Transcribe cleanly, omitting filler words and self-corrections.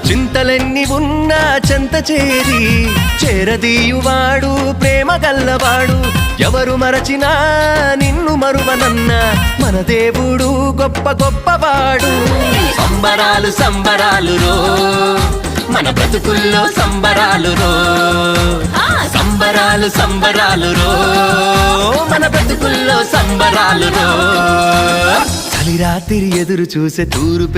చింతలెన్ని ఉన్నా చెంత చేరి చేరదీయువాడు ప్రేమ గల్లవాడు ఎవరు మరచినా నిన్ను మరువనన్న మన దేవుడు గొప్ప గొప్పవాడు సంబరాలు సంబరాలు రో మన బ్రతుకుల్లో సంబరాలు రో సంబరాలు సంబరాలు రో మన బ్రతుకుల్లో సంబరాలు రో చలి రాత్రి ఎదురు చూసే తూరుపే